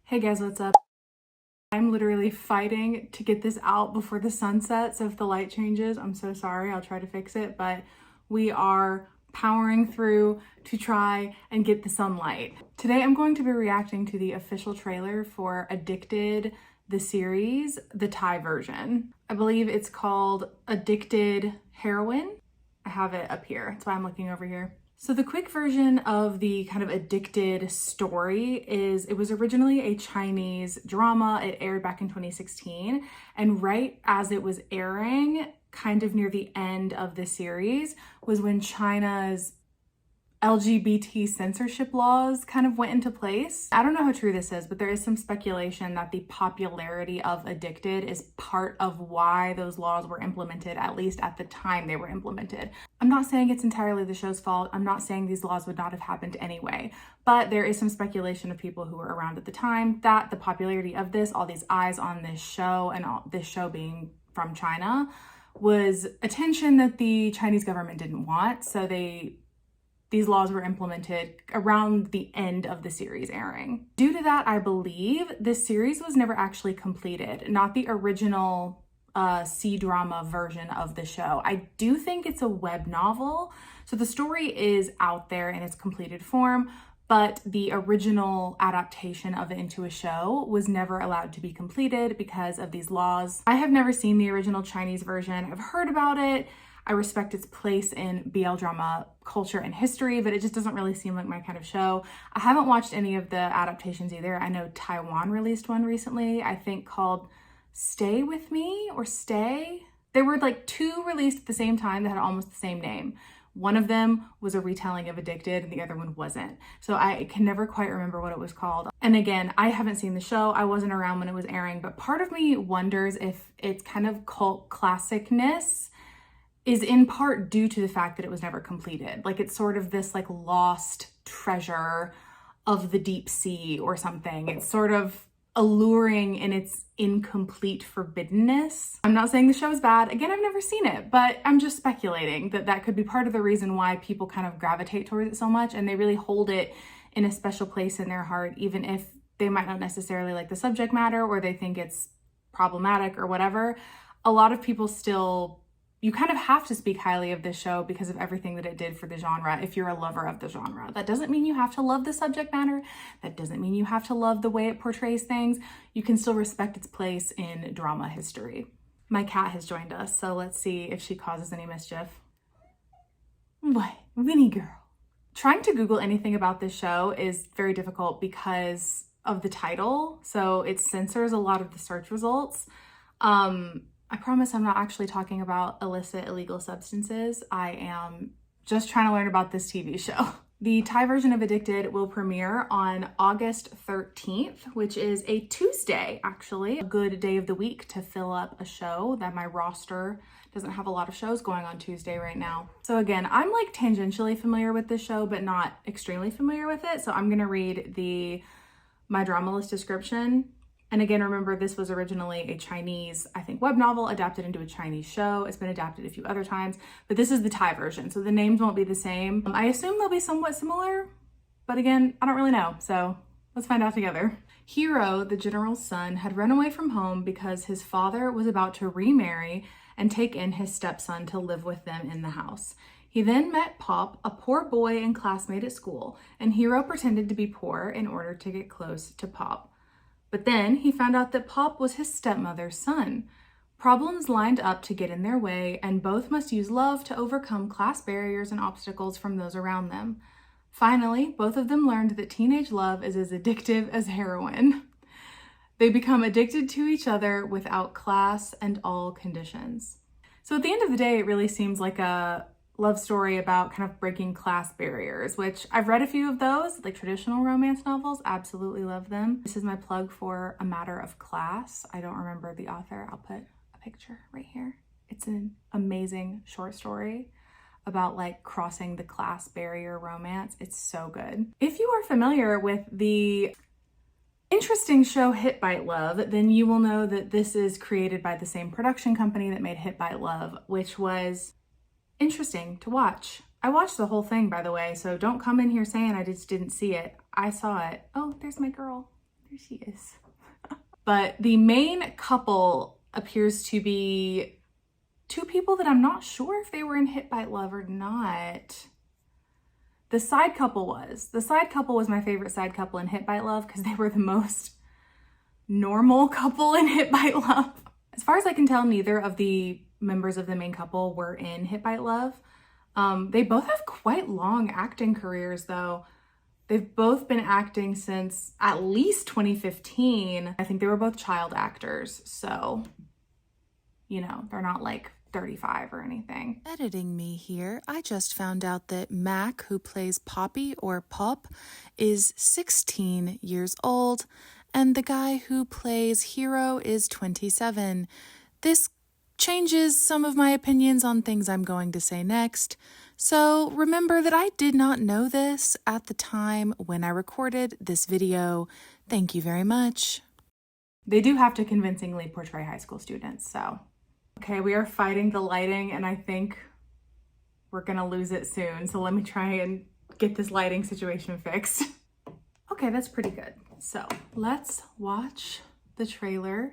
Hey guys, what's up? I'm literally fighting to get this out before the sun sets. So if the light changes, I'm so sorry. I'll try to fix it, but we are powering through to try and get the sunlight. Today I'm going to be reacting to the official trailer for Addicted, the series, the Thai version. I believe it's called Addicted Heroin. I have it up here. That's why I'm looking over here. So the quick version of the kind of Addicted story is it was originally a Chinese drama. It aired back in 2016. And right as it was airing, kind of near the end of the series, was when China's LGBT censorship laws kind of went into place. I don't know how true this is, but there is some speculation that the popularity of Addicted is part of why those laws were implemented, at least at the time they were implemented. I'm not saying it's entirely the show's fault. I'm not saying these laws would not have happened anyway, but there is some speculation of people who were around at the time that the popularity of this, all these eyes on this show, and all this show being from China, was attention that the Chinese government didn't want. So these laws were implemented around the end of the series airing. Due to that, I believe this series was never actually completed, not the original C-drama version of the show. I do think it's a web novel, so the story is out there in its completed form, but the original adaptation of it into a show was never allowed to be completed because of these laws. I have never seen the original Chinese version. I've heard about it. I respect its place in BL drama culture and history, but it just doesn't really seem like my kind of show. I haven't watched any of the adaptations either. I know Taiwan released one recently, I think called Stay With Me or Stay. There were like two released at the same time that had almost the same name. One of them was a retelling of Addicted and the other one wasn't. So I can never quite remember what it was called. And again, I haven't seen the show. I wasn't around when it was airing, but part of me wonders if its kind of cult classicness is in part due to the fact that it was never completed. Like it's sort of this like lost treasure of the deep sea or something. It's sort of alluring in its incomplete forbiddenness. I'm not saying the show is bad. Again, I've never seen it, but I'm just speculating that that could be part of the reason why people kind of gravitate towards it so much and they really hold it in a special place in their heart, even if they might not necessarily like the subject matter or they think it's problematic or whatever. A lot of people still, you kind of have to speak highly of this show because of everything that it did for the genre if you're a lover of the genre. That doesn't mean you have to love the subject matter. That doesn't mean you have to love the way it portrays things. You can still respect its place in drama history. My cat has joined us, so let's see if she causes any mischief. What? Winnie girl. Trying to Google anything about this show is very difficult because of the title. So it censors a lot of the search results. I promise I'm not actually talking about illicit illegal substances. I am just trying to learn about this TV show. The Thai version of Addicted will premiere on August 13th, which is a Tuesday, actually. A good day of the week to fill up a show that my roster doesn't have a lot of shows going on Tuesday right now. So again, I'm like tangentially familiar with this show, but not extremely familiar with it. So I'm gonna read my drama list description. And again, remember, this was originally a Chinese, I think, web novel adapted into a Chinese show. It's been adapted a few other times, but this is the Thai version, so the names won't be the same. I assume they'll be somewhat similar, but again, I don't really know, so let's find out together. Hero, the general's son, had run away from home because his father was about to remarry and take in his stepson to live with them in the house. He then met Pop, a poor boy and classmate at school, and Hero pretended to be poor in order to get close to Pop. But then he found out that Pop was his stepmother's son. Problems lined up to get in their way, and both must use love to overcome class barriers and obstacles from those around them. Finally, both of them learned that teenage love is as addictive as heroin. They become addicted to each other without class and all conditions. So at the end of the day, it really seems like a love story about kind of breaking class barriers, which I've read a few of those, like traditional romance novels, absolutely love them. This is my plug for A Matter of Class. I don't remember the author. I'll put a picture right here. It's an amazing short story about like crossing the class barrier romance. It's so good. If you are familiar with the interesting show Hit by Love, then you will know that this is created by the same production company that made Hit by Love, which was interesting to watch. I watched the whole thing, by the way, so don't come in here saying I just didn't see it. I saw it. Oh, there's my girl. There she is. But the main couple appears to be two people that I'm not sure if they were in Hit by Love or not. The side couple was. The side couple was my favorite side couple in Hit by Love because they were the most normal couple in Hit by Love. As far as I can tell, neither of the members of the main couple were in Hit by Love. They both have quite long acting careers though. They've both been acting since at least 2015. I think they were both child actors, so, you know, they're not like 35 or anything. Editing me here, I just found out that Mac, who plays Poppy or Pop, is 16 years old, and the guy who plays Hero is 27. This changes some of my opinions on things I'm going to say next. So remember that I did not know this at the time when I recorded this video. Thank you very much. They do have to convincingly portray high school students, so. Okay, we are fighting the lighting and I think we're gonna lose it soon. So let me try and get this lighting situation fixed. Okay, that's pretty good. So let's watch the trailer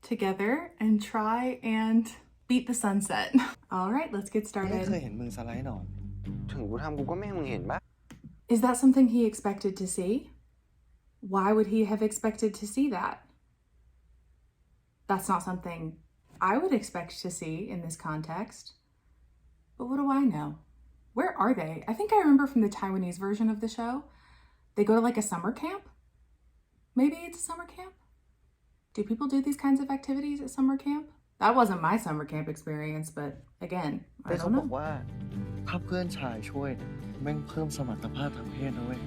together and try and beat the sunset. All right, let's get started. Is that something he expected to see? Why would he have expected to see that? That's not something I would expect to see in this context. But what do I know? Where are they? I think I remember from the Taiwanese version of the show, they go to like a summer camp. Maybe it's a summer camp. Do people do these kinds of activities at summer camp? That wasn't my summer camp experience, but again, I don't know. ถ้าเพื่อนชายช่วยแม่งเพิ่มสมรรถภาพทางเพศนะเว้ย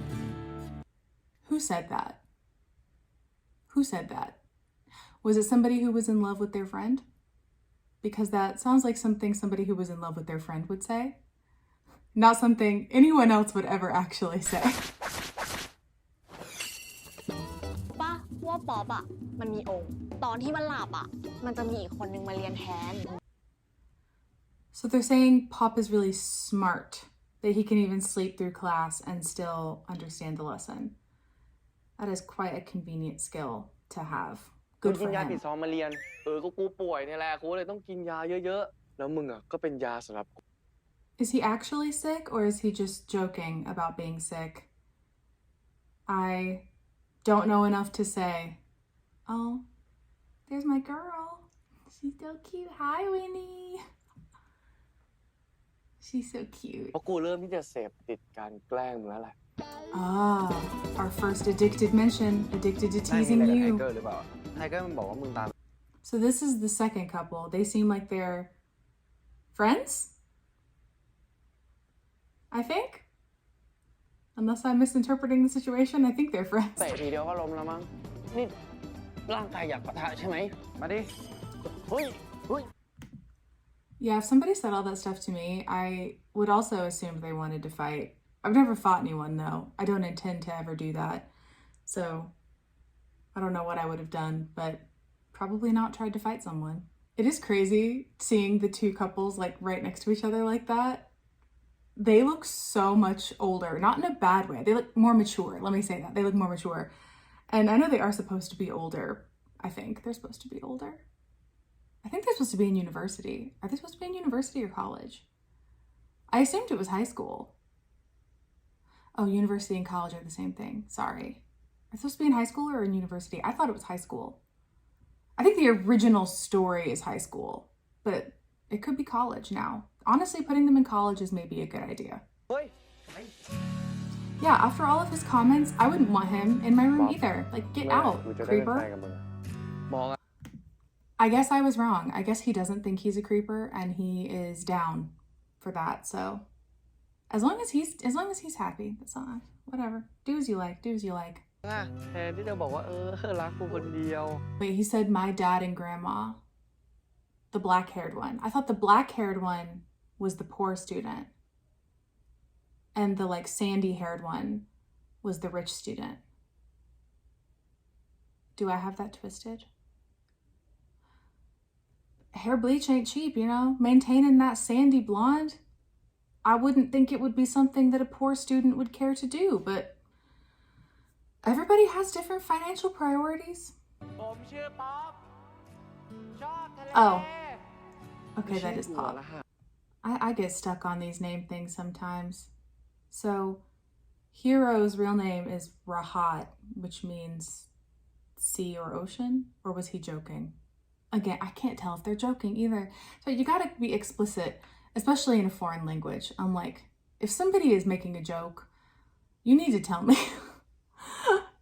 Who said that? Who said that? Was it somebody who was in love with their friend? Because that sounds like something somebody who was in love with their friend would say. Not something anyone else would ever actually say. ป่ะว่าป๊อปอะมันมีองค์ตอนที่มันหลับอะมันจะมีอีกคนนึงมาเรียนแทน So they're saying Pop is really smart, that he can even sleep through class and still understand the lesson. That is quite a convenient skill to have. Good for กินยา him. ผิดซองมาเรียนก็กูป่วยเนี่ยแหละกูเลยต้องกินยาเยอะๆแล้วมึงก็เป็นยาสำหรับ Is he actually sick or is he just joking about being sick? I don't know enough to say, oh, there's my girl. She's so cute. Hi, Winnie. She's so cute. เพราะกูเริ่มที่จะเสพติดการแกล้งมึงแล้วแหละ Ah, our first addicted mention, addicted to นั่ง teasing นี่อะไรกับไท you. เกอร์หรือเปล่าไทเกอร์มันบอกว่ามึงตาม So this is the second couple. They seem like they're friends? I think? Unless I'm misinterpreting the situation, I think they're friends. เตะทีเดียวก็ล้มแล้วมั้งนี่ร่างกายอยากปะทะใช่ไหมมาดิเฮ้ย Yeah, if somebody said all that stuff to me, I would also assume they wanted to fight. I've never fought anyone though. I don't intend to ever do that. So I don't know what I would have done, but probably not tried to fight someone. It is crazy seeing the two couples like right next to each other like that. They look so much older, not in a bad way. They look more mature. Let me say that. They look more mature. And I know they are supposed to be older. I think they're supposed to be older. I think they're supposed to be in university. Are they supposed to be in university or college? I assumed it was high school. Oh, university and college are the same thing. Sorry. Are they supposed to be in high school or in university? I thought it was high school. I think the original story is high school, but it could be college now. Honestly, putting them in college is maybe a good idea. เฮ้ย Yeah, after all of his comments, I wouldn't want him in my room either. Like, get เมื่อไหร่ out, กูจะได้เป็นแฟน creeper. กับมึงมองอะ I guess I was wrong. I guess he doesn't think he's a creeper and he is down for that. So as long as he's happy, that's all. Whatever. Do as you like. Do as you like. แทนที่จะบอกว่ารักกูคนเดียว Wait, he said my dad and grandma. The black-haired one. I thought the black-haired one was the poor student. And the like sandy-haired one was the rich student. Do I have that twisted? Hair bleach ain't cheap, you know? Maintaining that sandy blonde. I wouldn't think it would be something that a poor student would care to do, but Everybody has different financial priorities. ผมชื่อป๊อปชอบทะเล Oh, okay, that is หัว Pop. ละฮะ I get stuck on these name things sometimes. So, Hero's real name is Rahat, which means sea or ocean. Or was he joking? Again, I can't tell if they're joking either. So you gotta be explicit, especially in a foreign language. I'm like, if somebody is making a joke, you need to tell me.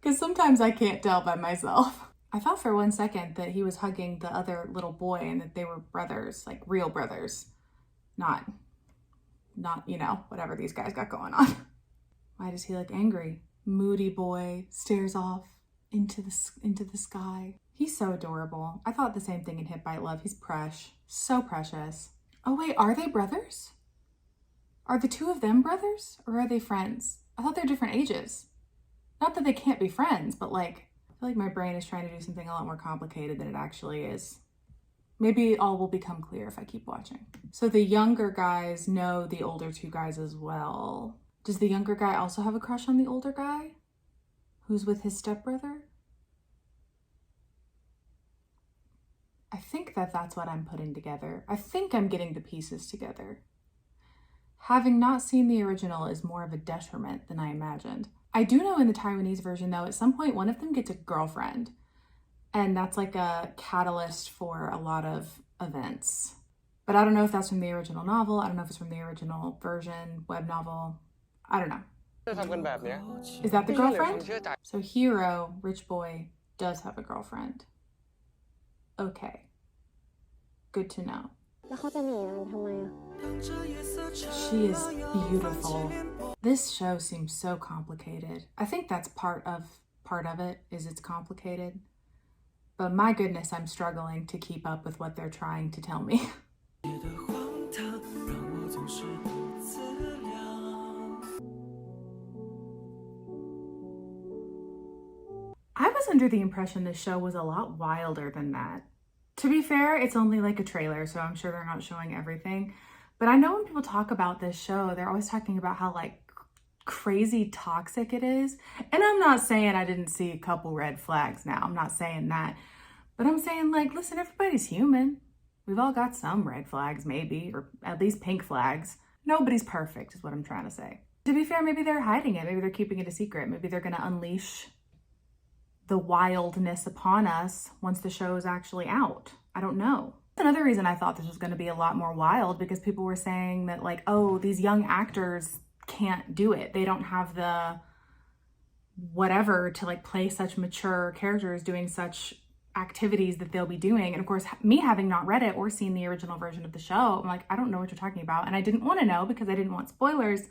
Because sometimes I can't tell by myself. I thought for 1 second that he was hugging the other little boy and that they were brothers, like real brothers. Not, you know, whatever these guys got going on. Why does he look angry? Moody boy stares off into the sky. He's so adorable. I thought the same thing in Hit by Love. He's so precious. Oh wait, are they brothers? Are the two of them brothers or are they friends? I thought they're different ages. Not that they can't be friends, but like, I feel like my brain is trying to do something a lot more complicated than it actually is. Maybe it all will become clear if I keep watching. So the younger guys know the older two guys as well. Does the younger guy also have a crush on the older guy? Who's with his stepbrother? I think that's what I'm putting together. I think I'm getting the pieces together. Having not seen the original is more of a detriment than I imagined. I do know in the Taiwanese version though, at some point one of them gets a girlfriend. And that's like a catalyst for a lot of events. But I don't know if that's from the original novel. I don't know if it's from the original version, web novel. I don't know. จะทำกันแบบเนี้ย Is that the ไม่ใช่เหรอ girlfriend? ผมเชื่อใจ So Hero, rich boy, does have a girlfriend. Okay. Good to know. แล้วเขาจะหนีมันทำไมอะ She is beautiful. This show seems so complicated. I think that's part of it, is it's complicated. But my goodness, I'm struggling to keep up with what they're trying to tell me. I was under the impression this show was a lot wilder than that. To be fair, it's only like a trailer, so I'm sure they're not showing everything. But I know when people talk about this show, they're always talking about how like crazy toxic it is. And I'm not saying I didn't see a couple red flags now. I'm not saying that. But I'm saying like, listen, everybody's human. We've all got some red flags maybe, or at least pink flags. Nobody's perfect is what I'm trying to say. To be fair, maybe they're hiding it. Maybe they're keeping it a secret. Maybe they're going to unleash the wildness upon us once the show is actually out. I don't know. Another reason I thought this was going to be a lot more wild because people were saying that like, oh, these young actors can't do it. They don't have the whatever to like play such mature characters doing such activities that they'll be doing. And of course, me having not read it or seen the original version of the show, I'm like, I don't know what you're talking about. And I didn't want to know because I didn't want spoilers.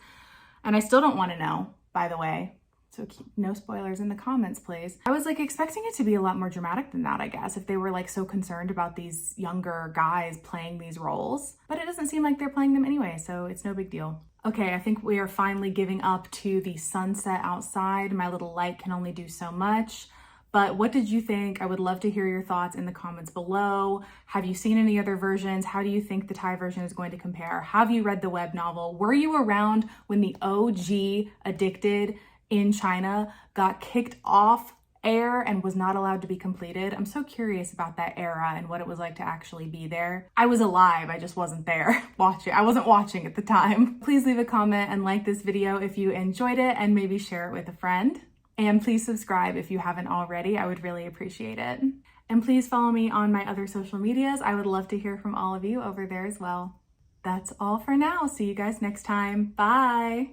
And I still don't want to know, by the way. So keep no spoilers in the comments, please. I was like expecting it to be a lot more dramatic than that, I guess, if they were like so concerned about these younger guys playing these roles. But it doesn't seem like they're playing them anyway, so it's no big deal. Okay, I think we are finally giving up to the sunset outside. My little light can only do so much. But what did you think? I would love to hear your thoughts in the comments below. Have you seen any other versions? How do you think the Thai version is going to compare? Have you read the web novel? Were you around when the OG Addicted in China got kicked off air and was not allowed to be completed? I'm so curious about that era and what it was like to actually be there. I was alive, I just wasn't there watching. I wasn't watching at the time. Please leave a comment and like this video if you enjoyed it and maybe share it with a friend. And please subscribe if you haven't already. I would really appreciate it. And please follow me on my other social medias. I would love to hear from all of you over there as well. That's all for now. See you guys next time. Bye.